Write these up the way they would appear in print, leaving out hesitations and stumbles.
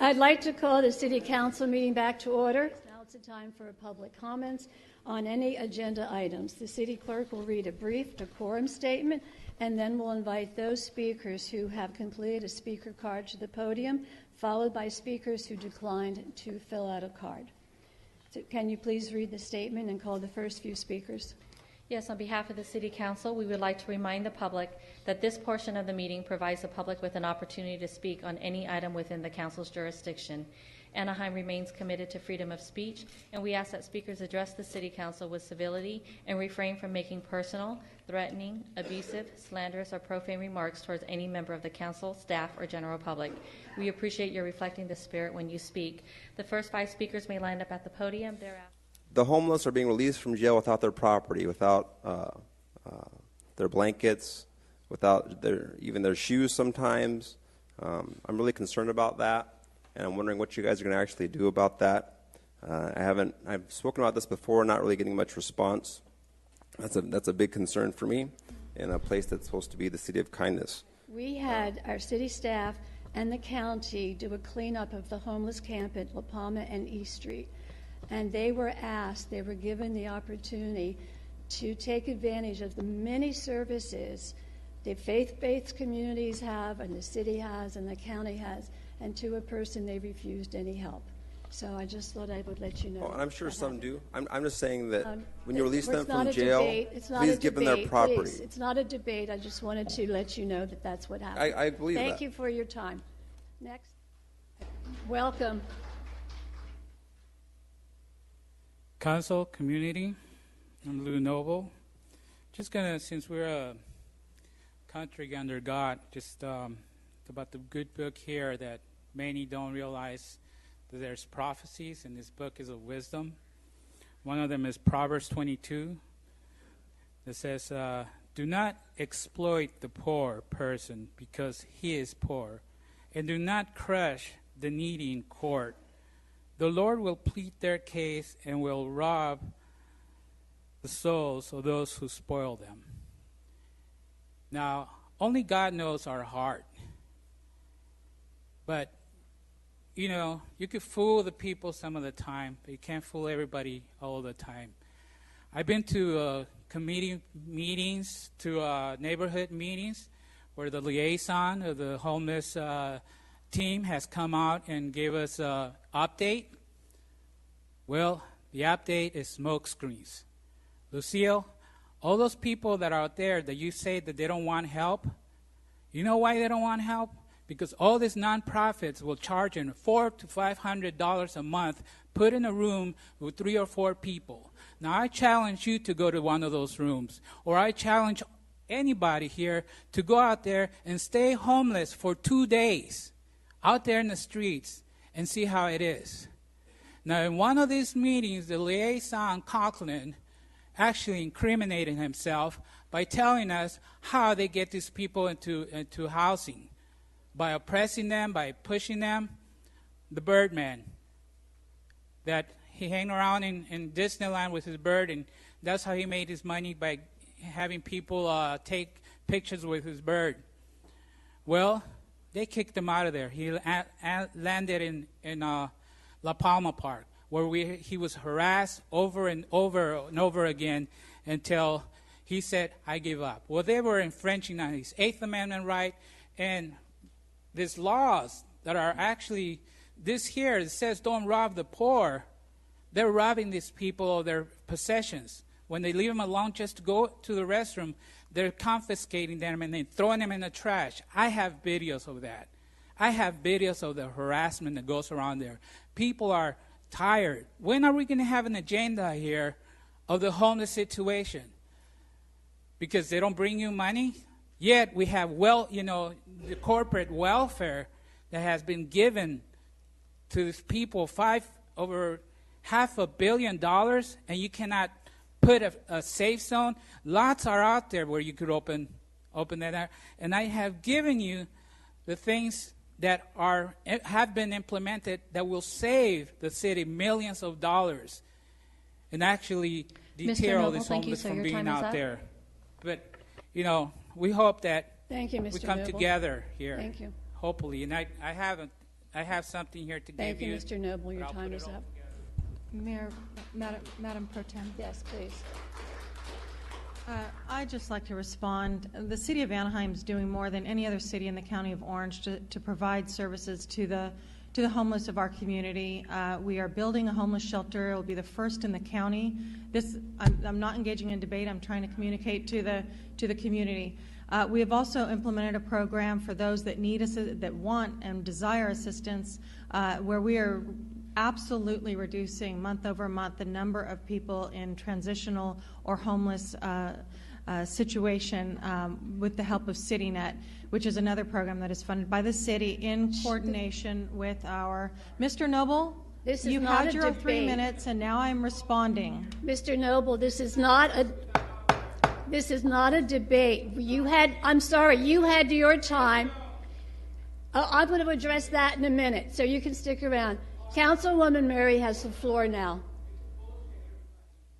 I'd like to call the City Council meeting back to order. Now it's the time for public comments on any agenda items. The City Clerk will read a brief decorum statement, and then we'll invite those speakers who have completed a speaker card to the podium, followed by speakers who declined to fill out a card. So can you please read the statement and call the first few speakers? Yes, on behalf of the City Council, we would like to remind the public that this portion of the meeting provides the public with an opportunity to speak on any item within the Council's jurisdiction. Anaheim remains committed to freedom of speech, and we ask that speakers address the City Council with civility and refrain from making personal, threatening, abusive, slanderous, or profane remarks towards any member of the Council, staff, or general public. We appreciate your reflecting the spirit when you speak. The first 5 speakers may line up at the podium. Thereafter. The homeless are being released from jail without their property, without their blankets, without even their shoes sometimes. I'm really concerned about that, and I'm wondering what you guys are going to actually do about that. I've spoken about this before, not really getting much response. That's a big concern for me in a place that's supposed to be the city of kindness. We had our city staff and the county do a cleanup of the homeless camp at La Palma and East Street. And they were given the opportunity to take advantage of the many services the faith-based communities have, and the city has, and the county has, and to a person they refused any help. So I just thought I would let you know. Oh, and I'm sure some do. I'm just saying that when you release them from jail, please give them their property. Please. It's not a debate. I just wanted to let you know that that's what happened. I believe that. Thank you for your time. Next. Welcome. Council, community, I'm Lou Noble. Just gonna, since we're a country under God, just about the good book here that many don't realize that there's prophecies, and this book is of wisdom. One of them is Proverbs 22 that says, do not exploit the poor person because he is poor, and do not crush the needy in court. The Lord will plead their case and will rob the souls of those who spoil them. Now, only God knows our heart. But, you know, you could fool the people some of the time, but you can't fool everybody all the time. I've been to committee meetings, to neighborhood meetings, where the liaison of the homeless team has come out and gave us an update. Well, the update is smoke screens. Lucille, all those people that are out there that you say that they don't want help, you know why they don't want help? Because all these nonprofits will charge them $400 to $500 a month, put in a room with 3 or 4 people. Now, I challenge you to go to one of those rooms, or I challenge anybody here to go out there and stay homeless for 2 days out there in the streets and see how it is. Now, in one of these meetings, the liaison, Conklin, actually incriminated himself by telling us how they get these people into housing. By oppressing them, by pushing them. The Birdman, that he hang around in Disneyland with his bird, and that's how he made his money, by having people take pictures with his bird. Well, they kicked him out of there. He landed in La Palma Park, where he was harassed over and over again until he said, I give up. Well, they were infringing on his 8th Amendment right, and these laws that are actually, this here, it says don't rob the poor. They're robbing these people of their possessions. When they leave them alone just to go to the restroom, they're confiscating them and then throwing them in the trash. I have videos of that. I have videos of the harassment that goes around there. People are tired. When are we going to have an agenda here of the homeless situation? Because they don't bring you money? Yet we have, the corporate welfare that has been given to these people over $500 million, and you cannot put a safe zone. Lots are out there where you could open that up. And I have given you the things that have been implemented that will save the city millions of dollars and actually deter all these homeless from being out there. But, we hope that Thank you, Mr. we come Noble. together here. Thank you. Hopefully. And I have I have something here to Thank give you, you. Mr. Noble. Your I'll time put it is all up. together. Madam Pro Tem. Yes, please. I'd just like to respond. The city of Anaheim is doing more than any other city in the county of Orange to provide services to the homeless of our community. We are building a homeless shelter. It will be the first in the county. I'm not engaging in debate. I'm trying to communicate to the community. We have also implemented a program for those that need that want and desire assistance, where we are absolutely reducing month over month the number of people in transitional or homeless situation with the help of CityNet, which is another program that is funded by the city in coordination with our... Mr. Noble, you've had your 3 minutes, and now I'm responding. Mr. Noble, this is not a debate. I'm sorry, you had your time. I'm going to address that in a minute, so you can stick around. Councilwoman Murray has the floor now.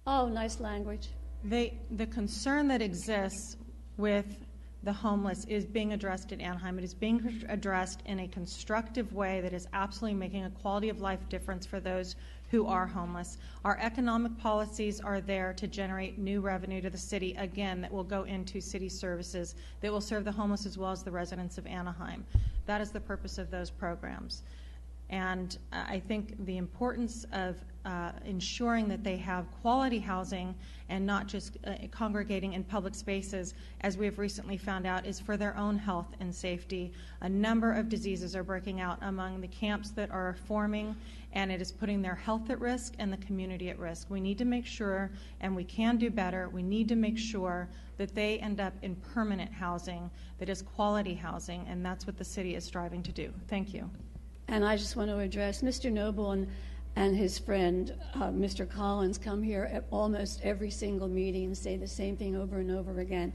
Oh, nice language. The concern that exists with the homeless is being addressed in Anaheim. It is being addressed in a constructive way that is absolutely making a quality of life difference for those who are homeless. Our economic policies are there to generate new revenue to the city, again, that will go into city services that will serve the homeless as well as the residents of Anaheim. That is the purpose of those programs. And I think the importance of ensuring that they have quality housing and not just congregating in public spaces, as we have recently found out, is for their own health and safety. A number of diseases are breaking out among the camps that are forming, and it is putting their health at risk and the community at risk. We need to make sure, and we can do better, we need to make sure that they end up in permanent housing that is quality housing, and that's what the city is striving to do. Thank you. And I just want to address Mr. Noble and his friend, Mr. Collins, come here at almost every single meeting and say the same thing over and over again.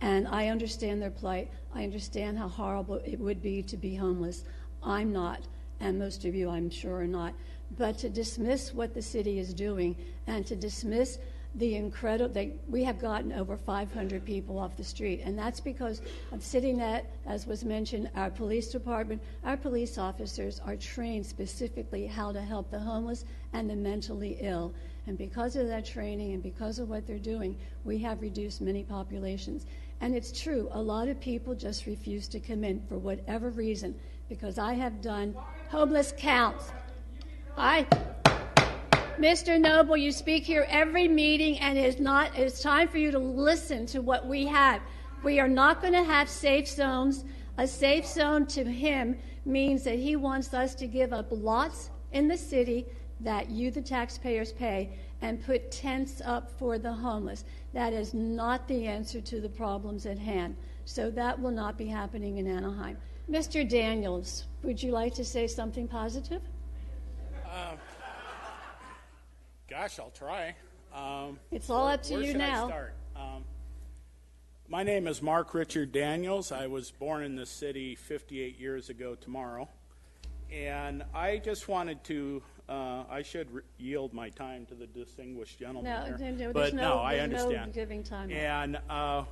And I understand their plight. I understand how horrible it would be to be homeless. I'm not, and most of you, I'm sure, are not. But to dismiss what the city is doing and to dismiss the incredible, we have gotten over 500 people off the street, and that's because of CityNet, as was mentioned. Our police department, our police officers are trained specifically how to help the homeless and the mentally ill. And because of that training and because of what they're doing, we have reduced many populations. And it's true, a lot of people just refuse to come in for whatever reason, because I have done homeless counts. Mr. Noble, you speak here every meeting, and it's time for you to listen to what we have. We are not going to have safe zones. A safe zone to him means that he wants us to give up lots in the city that you, the taxpayers, pay and put tents up for the homeless. That is not the answer to the problems at hand. So that will not be happening in Anaheim. Mr. Daniels, would you like to say something positive? Gosh, I'll try. It's all up to you now. Where should I start? My name is Mark Richard Daniels. I was born in this city 58 years ago tomorrow. And I just wanted to, I should yield my time to the distinguished gentleman here. But no, I understand. No giving time. And I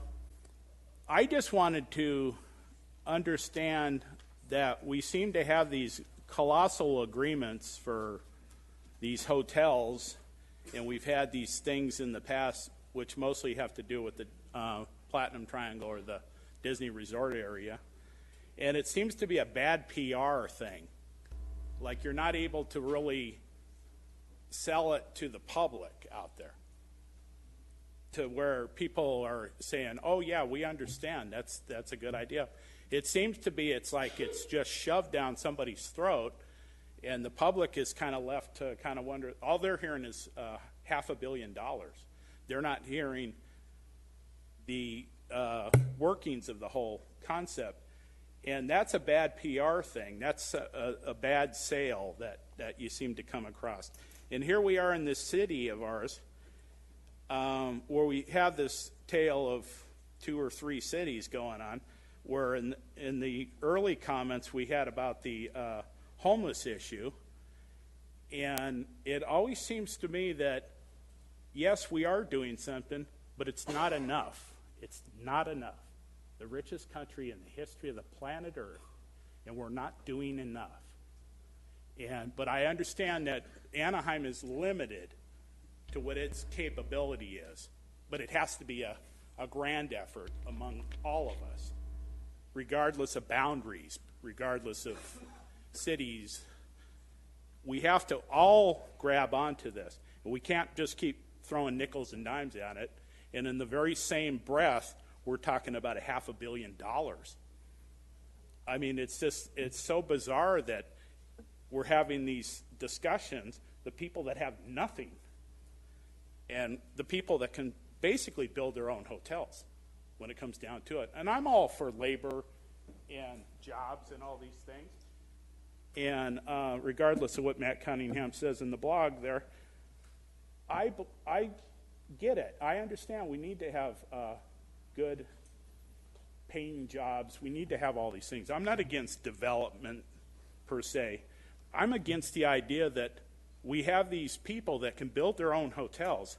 just wanted to understand that we seem to have these colossal agreements for these hotels, and we've had these things in the past which mostly have to do with the Platinum Triangle or the Disney Resort area. And it seems to be a bad PR thing. Like you're not able to really sell it to the public out there, to where people are saying, oh yeah, we understand, that's a good idea. It seems to be it's like it's just shoved down somebody's throat, and the public is kind of left to kind of wonder. All they're hearing is $500 million. They're not hearing the workings of the whole concept. And that's a bad PR thing. That's a bad sale that you seem to come across. And here we are in this city of ours, where we have this tale of 2 or 3 cities going on, where in the early comments we had about the homeless issue, and it always seems to me that yes, we are doing something, but it's not enough. It's not enough. The richest country in the history of the planet Earth, and we're not doing enough. But I understand that Anaheim is limited to what its capability is, but it has to be a grand effort among all of us, regardless of boundaries, regardless of cities. We have to all grab onto this. We can't just keep throwing nickels and dimes at it, and in the very same breath, we're talking about $500 million. I mean, it's so bizarre that we're having these discussions, the people that have nothing, and the people that can basically build their own hotels when it comes down to it. And I'm all for labor and jobs and all these things. And regardless of what Matt Cunningham says in the blog there, I get it. I understand we need to have good paying jobs. We need to have all these things. I'm not against development per se. I'm against the idea that we have these people that can build their own hotels.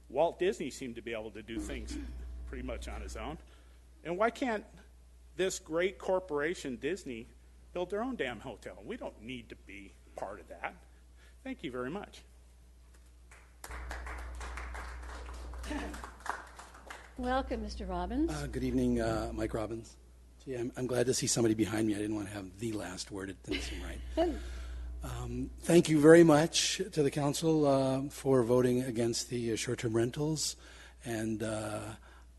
Walt Disney seemed to be able to do things pretty much on his own. And why can't this great corporation, Disney, build their own damn hotel? We don't need to be part of that. Thank you very much. Welcome, Mr. Robbins. Good evening, Mike Robbins. Gee, I'm glad to see somebody behind me. I didn't want to have the last word. It didn't seem right. Thank you very much to the council for voting against the short-term rentals. And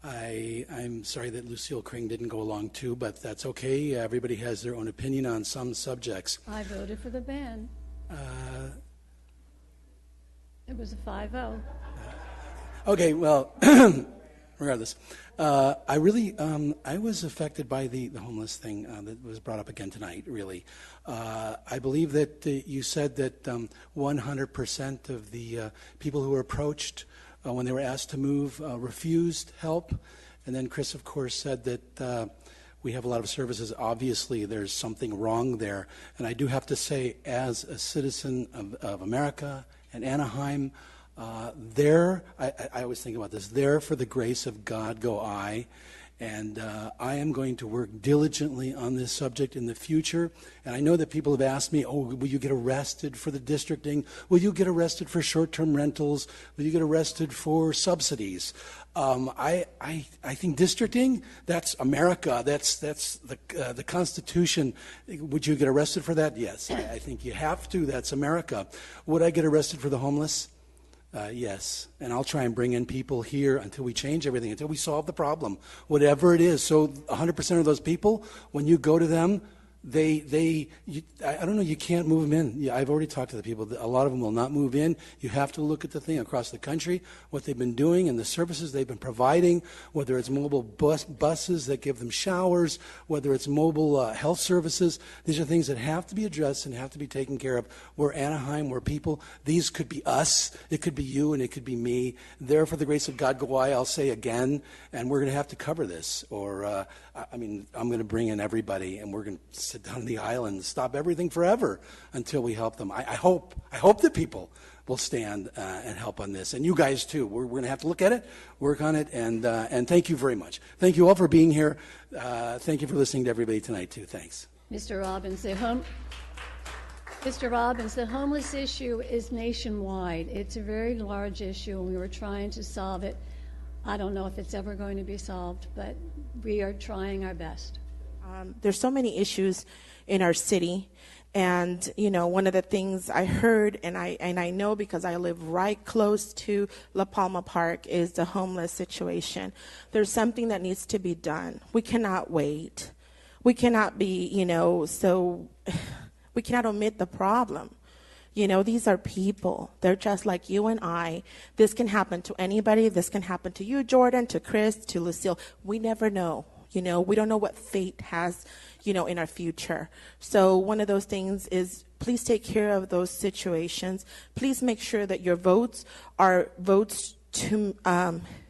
I'm sorry that Lucille Kring didn't go along too, but that's okay. Everybody has their own opinion on some subjects. I voted for the ban. It was a 5-0. Okay, well, regardless, I was affected by the homeless thing that was brought up again tonight, really. I believe that you said that 100% of the people who were approached when they were asked to move refused help. And then Chris, of course, said that we have a lot of services. Obviously, there's something wrong there. And I do have to say, as a citizen of America and Anaheim, I always think about this, there for the grace of God go I, and I am going to work diligently on this subject in the future. And I know that people have asked me, oh, will you get arrested for the districting? Will you get arrested for short-term rentals? Will you get arrested for subsidies? I think districting, that's America, that's the Constitution. Would you get arrested for that? Yes, I think you have to. That's America. Would I get arrested for the homeless? Yes, and I'll try and bring in people here until we change everything, until we solve the problem, whatever it is. So 100% of those people, when you go to them, I don't know, you can't move them in. Yeah, I've already talked to the people. A lot of them will not move in. You have to look at the thing across the country, what they've been doing and the services they've been providing, whether it's mobile buses that give them showers, whether it's mobile health services. These are things that have to be addressed and have to be taken care of. We're Anaheim, we're people. These could be us, it could be you, and it could be me. There for the grace of God go I, I'll say again, and we're going to have to cover this. Or, I'm going to bring in everybody, and we're going to sit down in the aisle and stop everything forever until we help them. I hope that people will stand and help on this, and you guys too. We're going to have to look at it, work on it, and thank you very much. Thank you all for being here. Thank you for listening to everybody tonight too. Thanks. Mr. Robbins, the homeless issue is nationwide. It's a very large issue, and we were trying to solve it. I don't know if it's ever going to be solved, but we are trying our best. There's so many issues in our city, and one of the things I heard, and I know because I live right close to La Palma Park, is the homeless situation. There's something that needs to be done. We cannot wait. We cannot be, we cannot omit the problem. These are people. They're just like you and I. This can happen to anybody. This can happen to you, Jordan, to Chris, to Lucille. We never know. We don't know what fate has, in our future. So one of those things is please take care of those situations. Please make sure that your votes are votes to,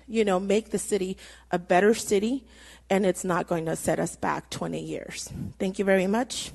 make the city a better city, and it's not going to set us back 20 years. Thank you very much.